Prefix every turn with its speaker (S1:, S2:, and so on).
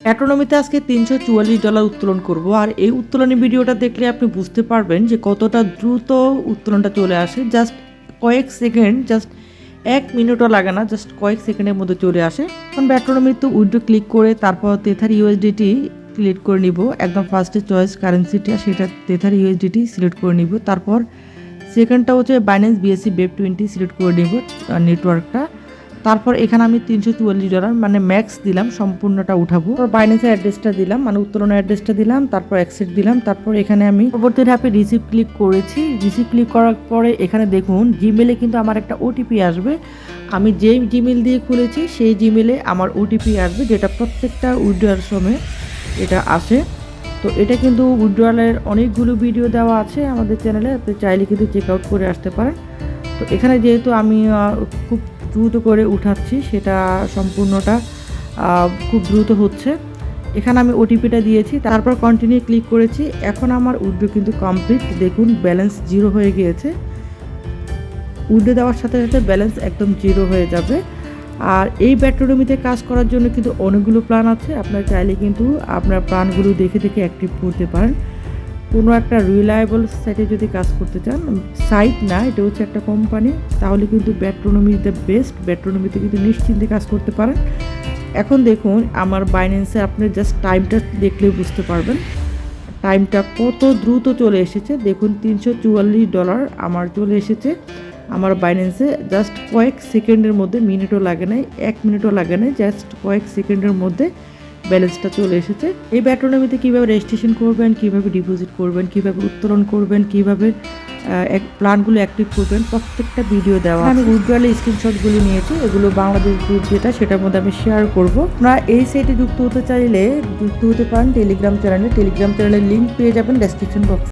S1: অ্যাট্রোনমিতে আজকে $344 উত্তোলন করব। আর এই উত্তোলনী ভিডিওটা দেখলে আপনি বুঝতে পারবেন যে কতটা দ্রুত উত্তোলনটা চলে আসে। জাস্ট কয়েক সেকেন্ড, জাস্ট 1 মিনিটও লাগে না, জাস্ট কয়েক সেকেন্ডের মধ্যে চলে আসে। এখন অ্যাট্রোনমিতে উইথড্র ক্লিক করে তারপর তেথার ইউএসডিটি সিলেক্ট করে নিব। একদম ফার্স্টে চয়েস কারেন্সিটা, সেটা তেথার ইউএসডিটি সিলেক্ট করে নিব। তারপর সেকেন্ডটা হচ্ছে বাইন্যান্স বিএসসি বেব 20 সিলেক্ট করে নিব নেটওয়ার্কটা। তারপর এখানে আমি $344 মানে ম্যাক্স দিলাম, সম্পূর্ণটা উঠাবো। তারপর বাইন্যান্সের অ্যাড্রেসটা দিলাম, মানে উত্তোলনের অ্যাড্রেসটা দিলাম, তারপর অ্যাকসেপ্ট দিলাম। তারপর এখানে আমি পরবর্তী ধাপে রিসিভ ক্লিক করেছি। রিসিভ ক্লিক করার পরে এখানে দেখুন জিমেলে কিন্তু আমার একটা ওটিপি আসবে। আমি যেই জিমেল দিয়ে খুলেছি সেই জিমেলে আমার ওটিপি আসবে, যেটা প্রত্যেকটা উইথড্রয়াল সময় এটা আসে। তো এটা কিন্তু উইথড্রয়ালের অনেকগুলো ভিডিও দেওয়া আছে আমাদের চ্যানেলে, আপনি চাইলে কিন্তু চেক আউট করে আসতে পারেন। তো এখানে যেহেতু আমি খুব দ্রুত করে উঠাচ্ছি, সেটা সম্পূর্ণটা খুব দ্রুত হচ্ছে। এখানে আমি ওটিপিটা দিয়েছি, তারপর কন্টিনিউ ক্লিক করেছি। এখন আমার উইথড্র কিন্তু কমপ্লিট। দেখুন ব্যালেন্স 0 হয়ে গিয়েছে। উইথড্র দেওয়ার সাথে সাথে ব্যালেন্স একদম 0 হয়ে যাবে। আর এই অ্যাট্রোনমিতে কাজ করার জন্য কিন্তু অনেকগুলো প্ল্যান আছে। আপনার চাইলে কিন্তু আপনার প্ল্যানগুলো দেখে দেখে অ্যাক্টিভ করতে পারেন। কোনো একটা রিলায়েবল সাইটে যদি কাজ করতে চান, সাইট না, এটা হচ্ছে একটা কোম্পানি, তাহলে কিন্তু অ্যাট্রোনমি ইজ দ্য বেস্ট। অ্যাট্রোনমিতে কিন্তু নিশ্চিন্তে কাজ করতে পারেন। এখন দেখুন আমার বাইন্যান্সে আপনি জাস্ট টাইমটা দেখলেই বুঝতে পারবেন টাইমটা কত দ্রুত চলে এসেছে। দেখুন $344 আমার চলে এসেছে আমার বাইন্যান্সে জাস্ট কয়েক সেকেন্ডের মধ্যে, মিনিটও লাগে নাই, 1 মিনিটও লাগে নাই, জাস্ট কয়েক সেকেন্ডের মধ্যে ব্যালেন্সটা চলে এসেছে। এই অ্যাট্রোনমিতে কীভাবে রেজিস্ট্রেশন করবেন, কীভাবে ডিপোজিট করবেন, কীভাবে উত্তোলন করবেন, কীভাবে প্ল্যানগুলো অ্যাক্টিভ করবেন, প্রত্যেকটা ভিডিও দেওয়া। আমি উইথড্রয়ালের স্ক্রিনশটগুলো নিয়েছি, এগুলো বাংলাদেশ গ্রুপ যেটা, সেটার মধ্যে আমি শেয়ার করব। আপনারা এই সাইটে যুক্ত হতে চাইলে যুক্ত হতে পারেন টেলিগ্রাম চ্যানেলে। টেলিগ্রাম চ্যানেলের লিঙ্ক পেয়ে যাবেন ডেসক্রিপশন বক্সে।